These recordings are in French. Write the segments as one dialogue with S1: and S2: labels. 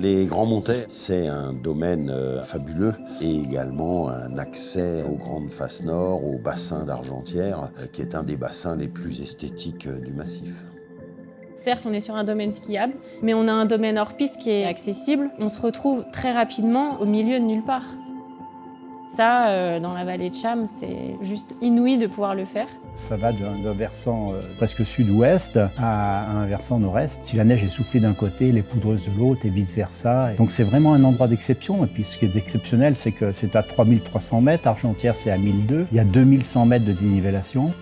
S1: Les Grands Montets, c'est un domaine fabuleux et également un accès aux grandes faces nord, au bassin d'Argentière, qui est un des bassins les plus esthétiques du massif.
S2: Certes, on est sur un domaine skiable, mais on a un domaine hors piste qui est accessible. On se retrouve très rapidement au milieu de nulle part. Ça, dans la vallée de Cham, c'est juste inouï de pouvoir le faire.
S3: Ça va d'un versant presque sud-ouest à un versant nord-est. Si la neige est soufflée d'un côté, les poudreuses de l'autre et vice-versa. Donc c'est vraiment un endroit d'exception. Et puis ce qui est exceptionnel, c'est que c'est à 3300 mètres. Argentière, c'est à 1002. Il y a 2100 mètres de dénivellation.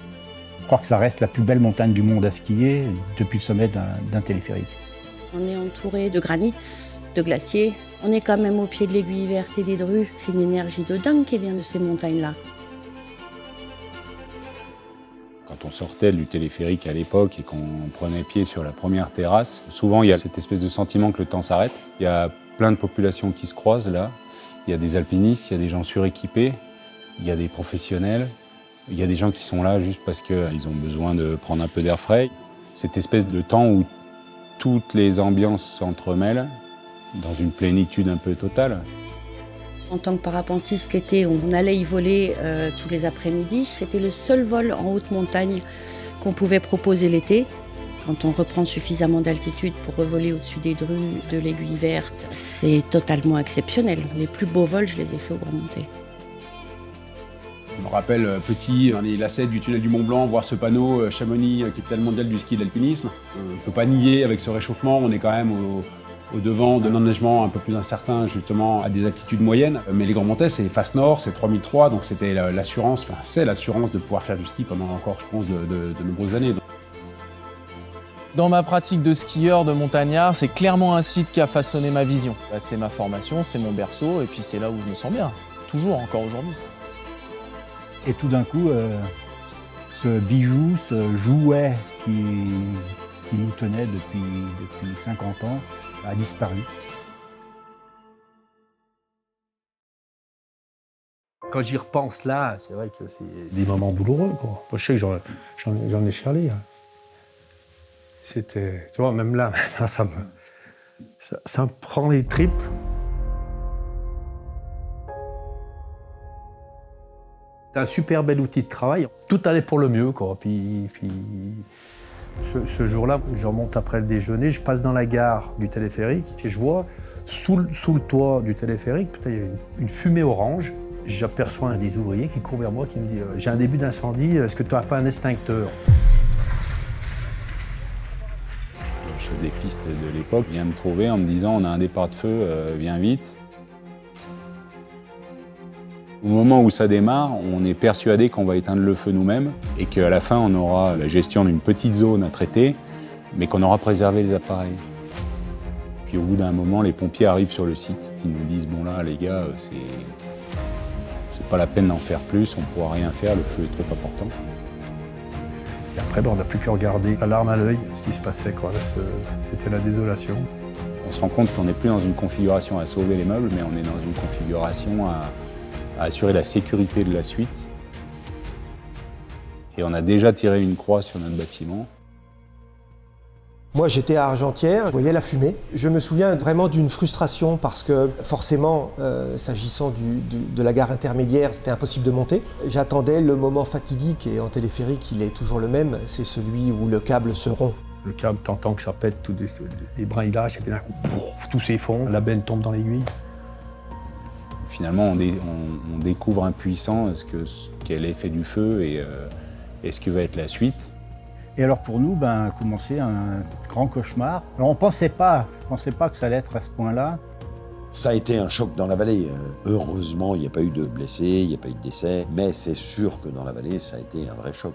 S3: Je crois que ça reste la plus belle montagne du monde à skier depuis le sommet d'un téléphérique.
S4: On est entouré de granit, de glaciers. On est quand même au pied de l'aiguille verte et des Drues. C'est une énergie de dingue qui vient de ces montagnes-là.
S5: Quand on sortait du téléphérique à l'époque et qu'on prenait pied sur la première terrasse, souvent il y a cette espèce de sentiment que le temps s'arrête. Il y a plein de populations qui se croisent là. Il y a des alpinistes, il y a des gens suréquipés, il y a des professionnels. Il y a des gens qui sont là juste parce qu'ils ont besoin de prendre un peu d'air frais. Cette espèce de temps où toutes les ambiances s'entremêlent dans une plénitude un peu totale.
S4: En tant que parapentiste, l'été, on allait y voler tous les après-midi. C'était le seul vol en haute montagne qu'on pouvait proposer l'été. Quand on reprend suffisamment d'altitude pour revoler au-dessus des Drues, de l'aiguille verte, c'est totalement exceptionnel. Les plus beaux vols, je les ai faits au Grand Montées.
S6: Je me rappelle petit, dans les lacets du tunnel du Mont Blanc, voir ce panneau Chamonix, capitale mondiale du ski et de l'alpinisme. On ne peut pas nier, avec ce réchauffement, on est quand même au devant d'un enneigement un peu plus incertain, justement, à des altitudes moyennes. Mais les Grands Montets, c'est face nord, c'est 3003, donc c'était l'assurance, enfin c'est l'assurance de pouvoir faire du ski pendant encore, je pense, de nombreuses années.
S7: Dans ma pratique de skieur, de montagnard, c'est clairement un site qui a façonné ma vision. C'est ma formation, c'est mon berceau, et puis c'est là où je me sens bien, toujours, encore aujourd'hui.
S3: Et tout d'un coup, ce bijou, ce jouet qui nous tenait depuis 50 ans, a disparu.
S8: Quand j'y repense là, c'est vrai que c'est des moments douloureux, quoi. Moi, je sais que j'en ai chialé. Hein. C'était, tu vois, même là, ça me prend les tripes. C'est un super bel outil de travail. Tout allait pour le mieux, quoi. Puis ce jour-là, je remonte après le déjeuner, je passe dans la gare du téléphérique et je vois sous le toit du téléphérique, il y a une fumée orange. J'aperçois un des ouvriers qui court vers moi, qui me dit « J'ai un début d'incendie, est-ce que tu n'as pas un extincteur ?»
S5: Le chef des pistes de l'époque vient me trouver en me disant « On a un départ de feu, viens vite ». Au moment où ça démarre, on est persuadé qu'on va éteindre le feu nous-mêmes et qu'à la fin, on aura la gestion d'une petite zone à traiter, mais qu'on aura préservé les appareils. Puis au bout d'un moment, les pompiers arrivent sur le site, qui nous disent « Bon là, les gars, c'est pas la peine d'en faire plus, on ne pourra rien faire, le feu est trop important. »
S8: Et après, on n'a plus qu'à regarder la larme à l'œil, ce qui se passait, quoi. C'était la désolation.
S5: On se rend compte qu'on n'est plus dans une configuration à sauver les meubles, mais on est dans une configuration à assurer la sécurité de la suite. Et on a déjà tiré une croix sur notre bâtiment.
S9: Moi, j'étais à Argentière, je voyais la fumée. Je me souviens vraiment d'une frustration parce que forcément, s'agissant de la gare intermédiaire, c'était impossible de monter. J'attendais le moment fatidique et en téléphérique, il est toujours le même, c'est celui où le câble se rompt.
S8: Le câble, t'entends que ça pète, les brins ils lâchent et puis d'un coup, tout s'effondre, la benne tombe dans l'aiguille.
S5: Finalement, on découvre impuissant quel est l'effet du feu et ce que va être la suite.
S3: Et alors pour nous, commençait un grand cauchemar. Alors je pensais pas que ça allait être à ce point-là.
S1: Ça a été un choc dans la vallée. Heureusement, il n'y a pas eu de blessés, il n'y a pas eu de décès, mais c'est sûr que dans la vallée, ça a été un vrai choc.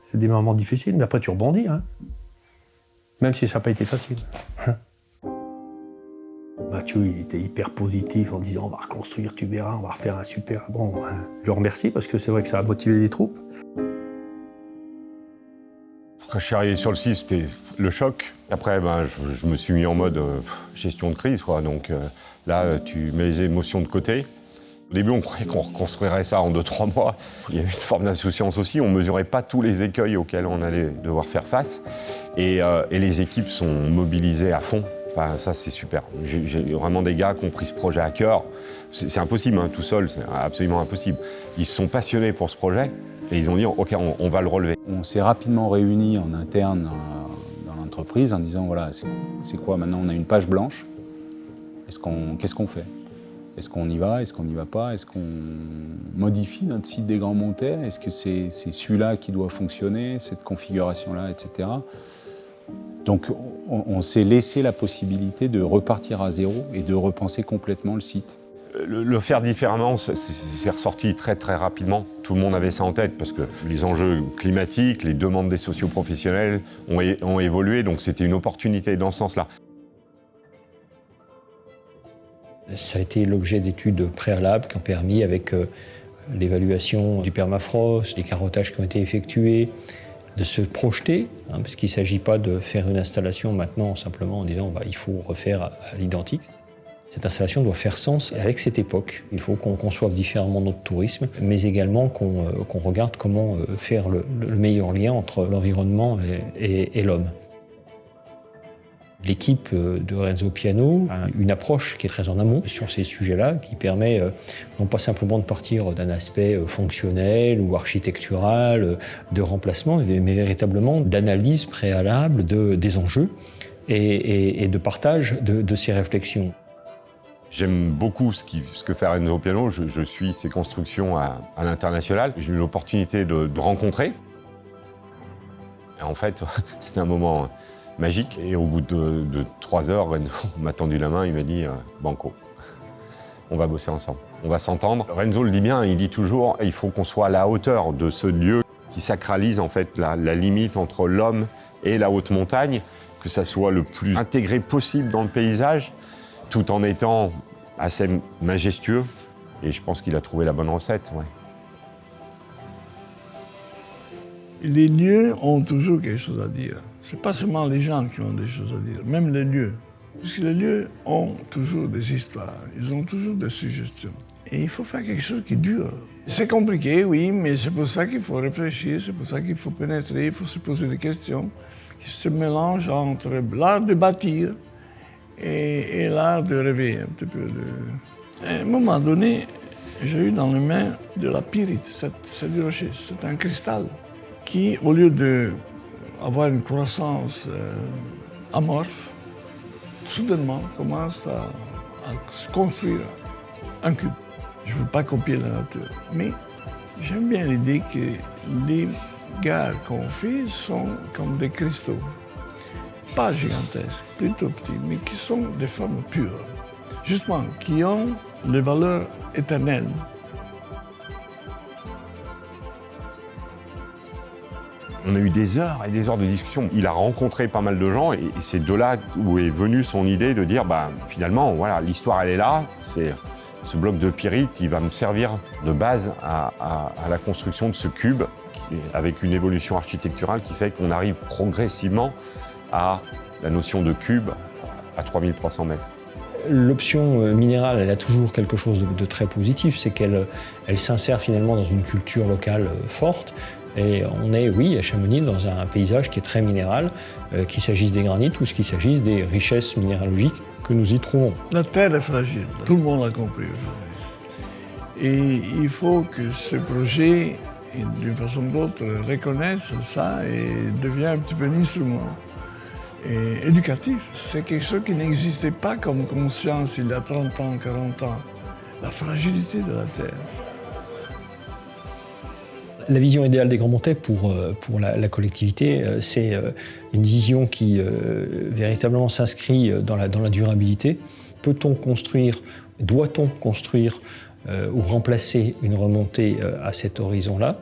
S8: C'est des moments difficiles, mais après tu rebondis, hein. Même si ça n'a pas été facile. Mathieu, il était hyper positif en disant « On va reconstruire, tu verras, on va refaire un super... » Bon, je le remercie parce que c'est vrai que ça a motivé les troupes.
S10: Quand je suis arrivé sur le site, c'était le choc. Après, je me suis mis en mode gestion de crise, quoi. Donc là, tu mets les émotions de côté. Au début, on croyait qu'on reconstruirait ça en 2-3 mois. Il y avait une forme d'insouciance aussi. On ne mesurait pas tous les écueils auxquels on allait devoir faire face. Et les équipes sont mobilisées à fond. Enfin, ça, c'est super. J'ai vraiment des gars qui ont pris ce projet à cœur. C'est impossible, hein, tout seul, c'est absolument impossible. Ils se sont passionnés pour ce projet et ils ont dit « OK, on va le relever ».
S5: On s'est rapidement réunis en interne dans l'entreprise en disant « Voilà, c'est quoi maintenant? On a une page blanche. Qu'est-ce qu'on fait? Est-ce qu'on y va? Est-ce qu'on n'y va pas? Est-ce qu'on modifie notre site des Grands Montets? Est-ce que c'est celui-là qui doit fonctionner, cette configuration-là, etc. » Donc on s'est laissé la possibilité de repartir à zéro et de repenser complètement le site.
S10: Le faire différemment, c'est ressorti très très rapidement. Tout le monde avait ça en tête parce que les enjeux climatiques, les demandes des socio-professionnels ont évolué, donc c'était une opportunité dans ce sens-là.
S11: Ça a été l'objet d'études préalables qui ont permis, avec l'évaluation du permafrost, les carottages qui ont été effectués, de se projeter, parce qu'il ne s'agit pas de faire une installation maintenant simplement en disant il faut refaire à l'identique. Cette installation doit faire sens avec cette époque. Il faut qu'on conçoive différemment notre tourisme, mais également qu'on regarde comment faire le meilleur lien entre l'environnement et l'homme. L'équipe de Renzo Piano a une approche qui est très en amont sur ces sujets-là, qui permet non pas simplement de partir d'un aspect fonctionnel ou architectural, de remplacement, mais véritablement d'analyse préalable des enjeux et de partage de ces réflexions.
S10: J'aime beaucoup ce que fait Renzo Piano. Je suis ses constructions à l'international. J'ai eu l'opportunité de rencontrer. Et en fait, c'était un moment magique. Et au bout de 3 heures, Renzo m'a tendu la main, il m'a dit « Banco, on va bosser ensemble, on va s'entendre ». Renzo le dit bien, il dit toujours « Il faut qu'on soit à la hauteur de ce lieu qui sacralise en fait la limite entre l'homme et la haute montagne, que ça soit le plus intégré possible dans le paysage, tout en étant assez majestueux. » Et je pense qu'il a trouvé la bonne recette. Ouais.
S12: Les lieux ont toujours quelque chose à dire. Ce n'est pas seulement les gens qui ont des choses à dire, même les lieux. Parce que les lieux ont toujours des histoires, ils ont toujours des suggestions. Et il faut faire quelque chose qui dure. C'est compliqué, oui, mais c'est pour ça qu'il faut réfléchir, c'est pour ça qu'il faut pénétrer, il faut se poser des questions qui se mélangent entre l'art de bâtir et l'art de rêver un petit peu. À un moment donné, j'ai eu dans les mains de la pyrite, c'est du rocher, c'est un cristal qui, au lieu d'avoir une croissance amorphe, soudainement commence à se construire un cube. Je ne veux pas copier la nature, mais j'aime bien l'idée que les gares qu'on fait sont comme des cristaux. Pas gigantesques, plutôt petits, mais qui sont des formes pures, justement, qui ont les valeurs éternelles.
S10: On a eu des heures et des heures de discussion. Il a rencontré pas mal de gens et c'est de là où est venue son idée de dire finalement, voilà, l'histoire elle est là, c'est ce bloc de pyrite, il va me servir de base à la construction de ce cube avec une évolution architecturale qui fait qu'on arrive progressivement à la notion de cube à 3300 mètres.
S11: L'option minérale, elle a toujours quelque chose de très positif, c'est qu'elle s'insère finalement dans une culture locale forte. Et on est, oui, à Chamonix, dans un paysage qui est très minéral, qu'il s'agisse des granites ou qu'il s'agisse des richesses minéralogiques que nous y trouvons.
S12: La terre est fragile, tout le monde l'a compris aujourd'hui. Et il faut que ce projet, d'une façon ou d'autre, reconnaisse ça et devienne un petit peu un instrument éducatif. C'est quelque chose qui n'existait pas comme conscience il y a 30 ans, 40 ans. La fragilité de la terre.
S11: La vision idéale des Grands Montets pour la collectivité, c'est une vision qui véritablement s'inscrit dans la durabilité. Peut-on construire, doit-on construire ou remplacer une remontée à cet horizon-là,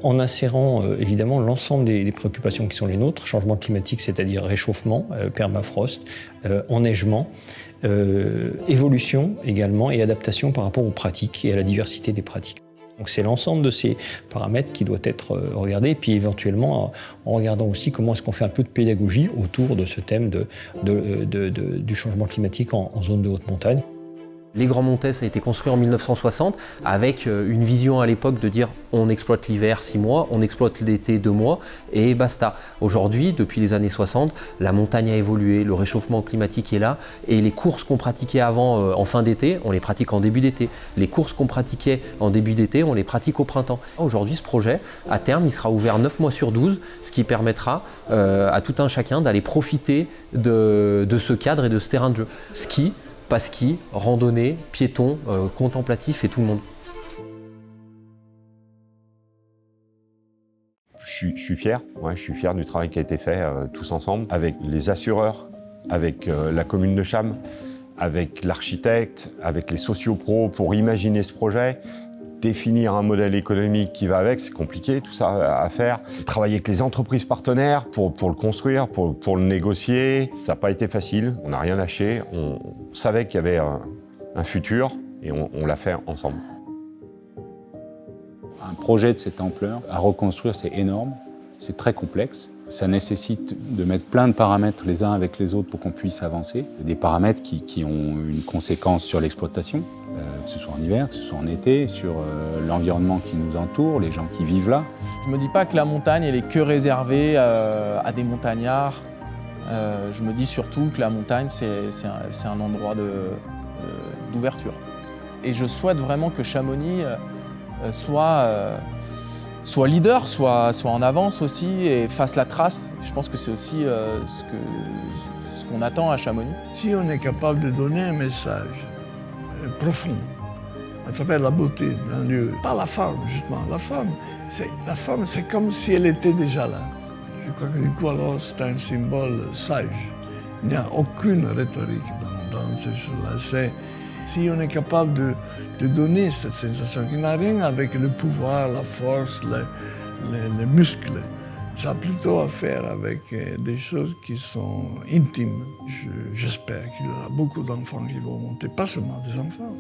S11: en insérant évidemment l'ensemble des préoccupations qui sont les nôtres, changement climatique, c'est-à-dire réchauffement, permafrost, enneigement, évolution également et adaptation par rapport aux pratiques et à la diversité des pratiques. Donc c'est l'ensemble de ces paramètres qui doit être regardé, et puis éventuellement en regardant aussi comment est-ce qu'on fait un peu de pédagogie autour de ce thème du changement climatique en zone de haute montagne.
S13: Les Grands Montets, ça a été construit en 1960 avec une vision à l'époque de dire on exploite l'hiver 6 mois, on exploite l'été 2 mois et basta. Aujourd'hui, depuis les années 60, la montagne a évolué, le réchauffement climatique est là et les courses qu'on pratiquait avant en fin d'été, on les pratique en début d'été. Les courses qu'on pratiquait en début d'été, on les pratique au printemps. Aujourd'hui, ce projet, à terme, il sera ouvert 9 mois sur 12, ce qui permettra à tout un chacun d'aller profiter de ce cadre et de ce terrain de jeu. Ski, pas ski, randonnée, piéton, contemplatif et tout le monde.
S10: Je suis fier, je suis fier du travail qui a été fait tous ensemble, avec les assureurs, avec la commune de Cham, avec l'architecte, avec les sociopros pour imaginer ce projet. Définir un modèle économique qui va avec, c'est compliqué tout ça à faire. Travailler avec les entreprises partenaires pour le construire, pour le négocier, ça n'a pas été facile, on n'a rien lâché. On savait qu'il y avait un futur et on l'a fait ensemble.
S5: Un projet de cette ampleur, à reconstruire, c'est énorme, c'est très complexe. Ça nécessite de mettre plein de paramètres les uns avec les autres pour qu'on puisse avancer. Des paramètres qui ont une conséquence sur l'exploitation, que ce soit en hiver, que ce soit en été, sur l'environnement qui nous entoure, les gens qui vivent là.
S7: Je me dis pas que la montagne, elle est que réservée à des montagnards. Je me dis surtout que la montagne, c'est un endroit d'ouverture. Et je souhaite vraiment que Chamonix soit leader, soit en avance aussi et fasse la trace. Je pense que c'est aussi ce qu'on attend à Chamonix.
S12: Si on est capable de donner un message profond à travers la beauté d'un lieu, pas la forme justement, la forme c'est comme si elle était déjà là. Je crois que du coup alors c'est un symbole sage. Il n'y a aucune rhétorique dans ces choses-là. Si on est capable de donner cette sensation qui n'a rien avec le pouvoir, la force, les muscles. Ça a plutôt à faire avec des choses qui sont intimes. J'espère qu'il y aura beaucoup d'enfants qui vont monter, pas seulement des enfants,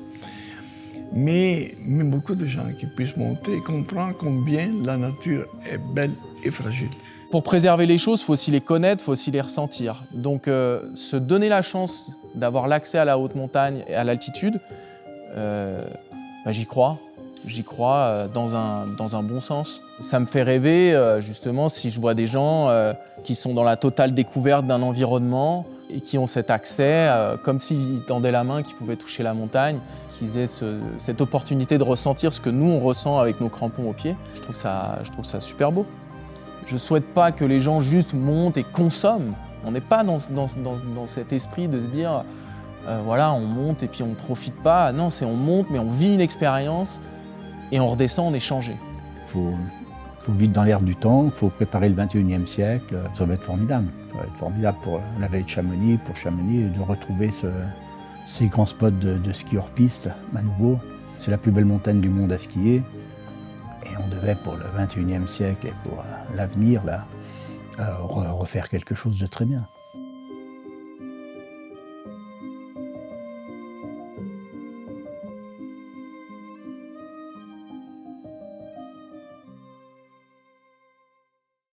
S12: mais beaucoup de gens qui puissent monter et comprendre combien la nature est belle et fragile.
S7: Pour préserver les choses, il faut aussi les connaître, il faut aussi les ressentir. Donc se donner la chance d'avoir l'accès à la haute montagne et à l'altitude, j'y crois. J'y crois dans un bon sens. Ça me fait rêver, justement, si je vois des gens qui sont dans la totale découverte d'un environnement et qui ont cet accès, comme s'ils tendaient la main, qu'ils pouvaient toucher la montagne, qu'ils aient cette opportunité de ressentir ce que nous, on ressent avec nos crampons aux pieds. Je trouve ça super beau. Je ne souhaite pas que les gens juste montent et consomment. On n'est pas dans cet esprit de se dire voilà, on monte et puis on ne profite pas. Non, c'est on monte, mais on vit une expérience et on redescend, on est changé.
S3: Il faut vivre dans l'air du temps, il faut préparer le 21e siècle. Ça va être formidable. Ça va être formidable pour la vallée de Chamonix, pour Chamonix, de retrouver ces grands spots de ski hors piste à nouveau. C'est la plus belle montagne du monde à skier. Et on devait, pour le 21e siècle et pour l'avenir, refaire quelque chose de très bien.